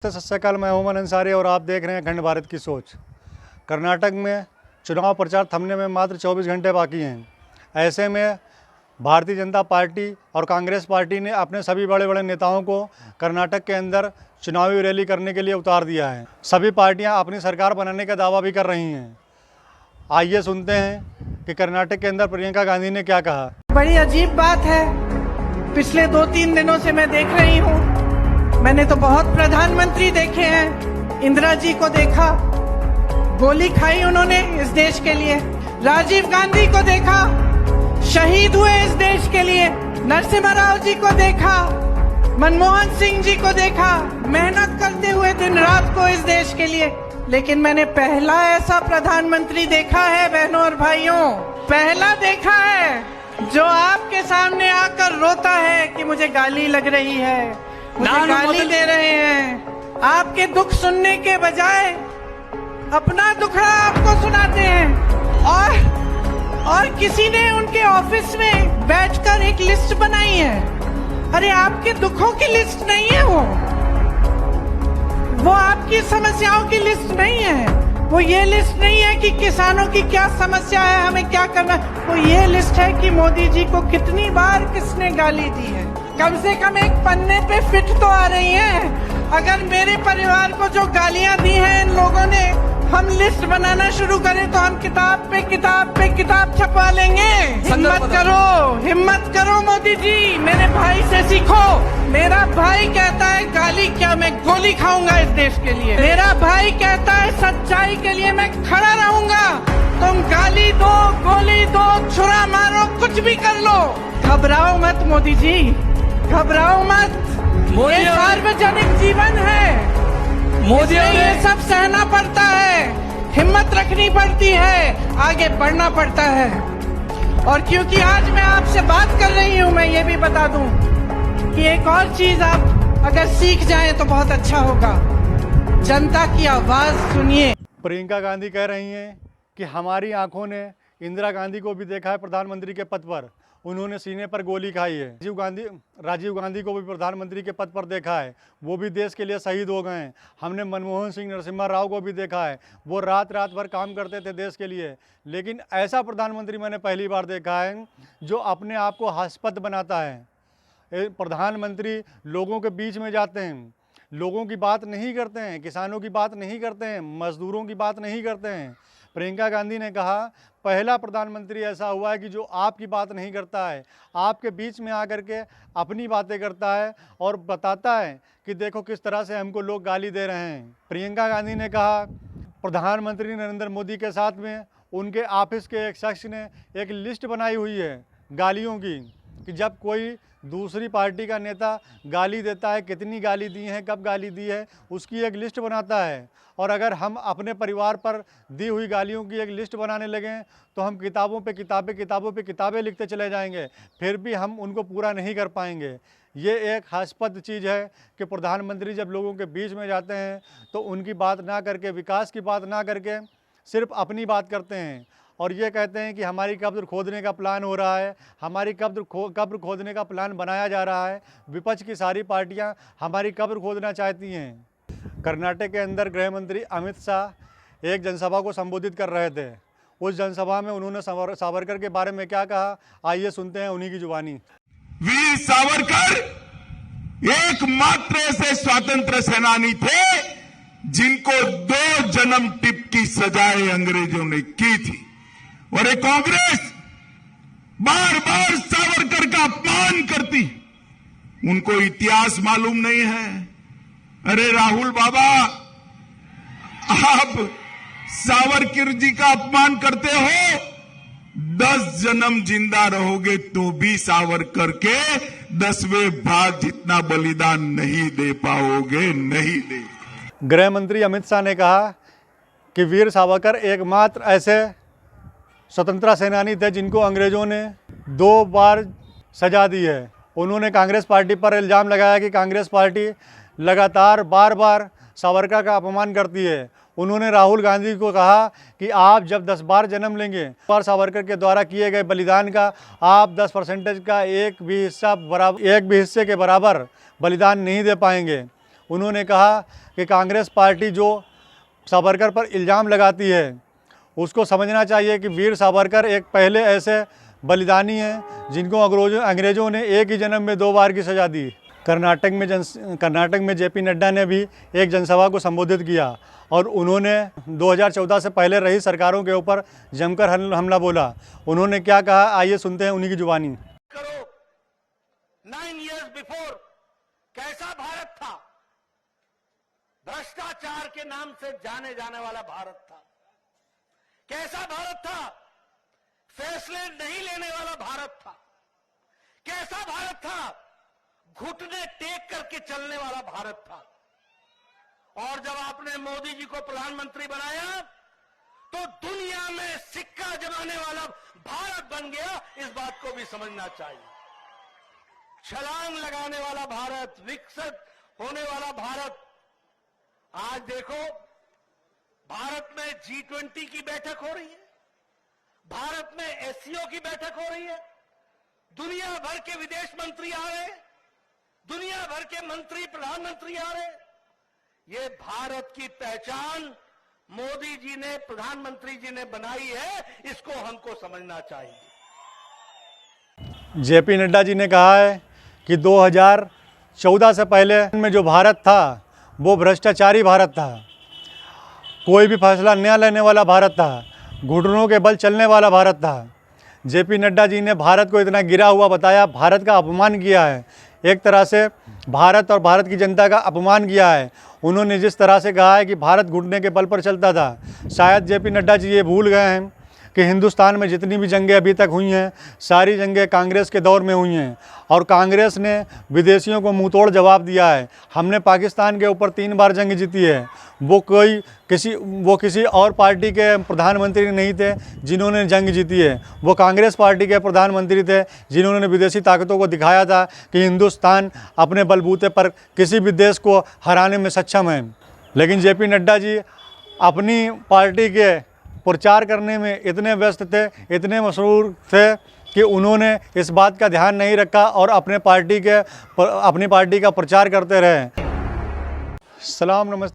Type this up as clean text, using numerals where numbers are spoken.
सत श्रीकाल, मैं ओमन अंसारी और आप देख रहे हैं अखंड भारत की सोच। कर्नाटक में चुनाव प्रचार थमने में मात्र 24 घंटे बाकी हैं। ऐसे में भारतीय जनता पार्टी और कांग्रेस पार्टी ने अपने सभी बड़े बड़े नेताओं को कर्नाटक के अंदर चुनावी रैली करने के लिए उतार दिया है। सभी पार्टियां अपनी सरकार बनाने का दावा भी कर रही हैं। आइए सुनते हैं कि कर्नाटक के अंदर प्रियंका गांधी ने क्या कहा। बड़ी अजीब बात है, पिछले 2-3 दिनों से मैं देख रही हूँ। मैंने तो बहुत प्रधानमंत्री देखे हैं। इंदिरा जी को देखा, गोली खाई उन्होंने इस देश के लिए। राजीव गांधी को देखा, शहीद हुए इस देश के लिए। नरसिम्हा राव जी को देखा, मनमोहन सिंह जी को देखा, मेहनत करते हुए दिन रात को इस देश के लिए। लेकिन मैंने पहला ऐसा प्रधानमंत्री देखा है बहनों और भाइयों, पहला देखा है जो आपके सामने आकर रोता है कि मुझे गाली लग रही है, मुझे गाली दे रहे हैं। आपके दुख सुनने के बजाय अपना दुखड़ा आपको सुनाते हैं। और किसी ने उनके ऑफिस में बैठकर एक लिस्ट बनाई है। अरे आपके दुखों की लिस्ट नहीं है वो आपकी समस्याओं की लिस्ट नहीं है। वो ये लिस्ट नहीं है कि किसानों की क्या समस्या है, हमें क्या करना है। वो ये लिस्ट है कि मोदी जी को कितनी बार किसने गाली दी है। कम से कम एक पन्ने पे फिट तो आ रही है। अगर मेरे परिवार को जो गालियां दी हैं इन लोगों ने, हम लिस्ट बनाना शुरू करें तो हम किताब पे किताब छपवा लेंगे। हिम्मत करो मोदी जी, मेरे भाई से सीखो। मेरा भाई कहता है गाली क्या, मैं गोली खाऊंगा इस देश के लिए। मेरा भाई कहता है सच्चाई के लिए मैं खड़ा रहूंगा। तुम गाली दो, गोली दो, छुरा मारो, कुछ भी कर लो, घबराओ मत मोदी जी, घबराओ मत। ये सार्वजनिक जीवन है, मोदी ये सब सहना पड़ता है, हिम्मत रखनी पड़ती है, आगे बढ़ना पड़ता है। और क्योंकि आज मैं आपसे बात कर रही हूँ, मैं ये भी बता दूं कि एक और चीज आप अगर सीख जाएं तो बहुत अच्छा होगा। जनता की आवाज सुनिए। प्रियंका गांधी कह रही हैं कि हमारी आंखों ने इंदिरा गांधी को भी देखा है प्रधानमंत्री के पद पर, उन्होंने सीने पर गोली खाई है। राजीव गांधी को भी प्रधानमंत्री के पद पर देखा है, वो भी देश के लिए शहीद हो गए हैं। हमने मनमोहन सिंह, नरसिम्हा राव को भी देखा है, वो रात भर काम करते थे देश के लिए। लेकिन ऐसा प्रधानमंत्री मैंने पहली बार देखा है जो अपने आप को हास्यपद बनाता है। प्रधानमंत्री लोगों के बीच में जाते हैं, लोगों की बात नहीं करते हैं, किसानों की बात नहीं करते हैं, मजदूरों की बात नहीं करते हैं। प्रियंका गांधी ने कहा पहला प्रधानमंत्री ऐसा हुआ है कि जो आपकी बात नहीं करता है, आपके बीच में आकर के अपनी बातें करता है और बताता है कि देखो किस तरह से हमको लोग गाली दे रहे हैं। प्रियंका गांधी ने कहा प्रधानमंत्री नरेंद्र मोदी के साथ में उनके ऑफिस के एक शख्स ने एक लिस्ट बनाई हुई है गालियों की, कि जब कोई दूसरी पार्टी का नेता गाली देता है, कितनी गाली दी है, कब गाली दी है, उसकी एक लिस्ट बनाता है। और अगर हम अपने परिवार पर दी हुई गालियों की एक लिस्ट बनाने लगें तो हम किताबों पे किताबें लिखते चले जाएंगे, फिर भी हम उनको पूरा नहीं कर पाएंगे। ये एक हास्यास्पद चीज़ है कि प्रधानमंत्री जब लोगों के बीच में जाते हैं तो उनकी बात ना करके, विकास की बात ना करके सिर्फ अपनी बात करते हैं और ये कहते हैं कि हमारी कब्र खोदने का प्लान हो रहा है, हमारी कब्र खोदने का प्लान बनाया जा रहा है। विपक्ष की सारी पार्टियां हमारी कब्र खोदना चाहती हैं। कर्नाटक के अंदर गृह मंत्री अमित शाह एक जनसभा को संबोधित कर रहे थे। उस जनसभा में उन्होंने सावरकर के बारे में क्या कहा, आइए सुनते हैं उन्हीं की जुबानी। वीर सावरकर एकमात्र ऐसे स्वतंत्र सेनानी थे जिनको 2 जन्म टिप की सजाएं अंग्रेजों ने की थी। और ये कांग्रेस बार बार सावरकर का अपमान करती, उनको इतिहास मालूम नहीं है। अरे राहुल बाबा, आप सावरकर जी का अपमान करते हो, 10 जन्म जिंदा रहोगे तो भी सावरकर के 10वें भाग जितना बलिदान नहीं दे पाओगे, नहीं दे। गृह मंत्री अमित शाह ने कहा कि वीर सावरकर एकमात्र ऐसे स्वतंत्रता सेनानी थे जिनको अंग्रेजों ने 2 बार सजा दी है। उन्होंने कांग्रेस पार्टी पर इल्ज़ाम लगाया कि कांग्रेस पार्टी लगातार बार सावरकर का अपमान करती है। उन्होंने राहुल गांधी को कहा कि आप जब 10 बार जन्म लेंगे, पर सावरकर के द्वारा किए गए बलिदान का आप 10% का एक भी हिस्से के बराबर बलिदान नहीं दे पाएंगे। उन्होंने कहा कि कांग्रेस पार्टी जो सावरकर पर इल्ज़ाम लगाती है उसको समझना चाहिए कि वीर सावरकर एक पहले ऐसे बलिदानी हैं जिनको अंग्रेज़ों ने एक ही जन्म में 2 बार की सज़ा दी। कर्नाटक में जेपी नड्डा ने भी एक जनसभा को संबोधित किया और उन्होंने 2014 से पहले रही सरकारों के ऊपर जमकर हमला बोला। उन्होंने क्या कहा, आइए सुनते हैं उन्हीं की जुबानी। 9 years before कैसा भारत था? भ्रष्टाचार के नाम से जाने जाने वाला भारत था। कैसा भारत था? फैसले नहीं लेने वाला भारत था। कैसा भारत था? घुटने टेक करके चलने वाला भारत था। और जब आपने मोदी जी को प्रधानमंत्री बनाया तो दुनिया में सिक्का जमाने वाला भारत बन गया। इस बात को भी समझना चाहिए। छलांग लगाने वाला भारत, विकसित होने वाला भारत। आज देखो, भारत में G20 की बैठक हो रही है, भारत में SCO की बैठक हो रही है, दुनिया भर के विदेश मंत्री आ रहे, दुनिया भर के मंत्री प्रधानमंत्री आ रहे। ये भारत की पहचान मोदी जी ने, प्रधानमंत्री जी ने बनाई है, इसको हमको समझना चाहिए। जेपी नड्डा जी ने कहा है कि 2014 से पहले में जो भारत था वो भ्रष्टाचारी भारत था, कोई भी फैसला न लेने वाला भारत था, घुटनों के बल चलने वाला भारत था। जेपी नड्डा जी ने भारत को इतना गिरा हुआ बताया, भारत का अपमान किया है, एक तरह से भारत और भारत की जनता का अपमान किया है। उन्होंने जिस तरह से कहा है कि भारत घुटने के बल पर चलता था, शायद जेपी नड्डा जी ये भूल गए हैं कि हिंदुस्तान में जितनी भी जंगें अभी तक हुई हैं सारी जंगें कांग्रेस के दौर में हुई हैं और कांग्रेस ने विदेशियों को मुंहतोड़ जवाब दिया है। हमने पाकिस्तान के ऊपर 3 बार जंग जीती है। वो किसी और पार्टी के प्रधानमंत्री नहीं थे जिन्होंने जंग जीती है, वो कांग्रेस पार्टी के प्रधानमंत्री थे जिन्होंने विदेशी ताकतों को दिखाया था कि हिंदुस्तान अपने बलबूते पर किसी भी देश को हराने में सक्षम है। लेकिन जेपी नड्डा जी अपनी पार्टी के प्रचार करने में इतने व्यस्त थे, इतने मशहूर थे कि उन्होंने इस बात का ध्यान नहीं रखा और अपनी पार्टी का प्रचार करते रहे। सलाम, नमस्ते।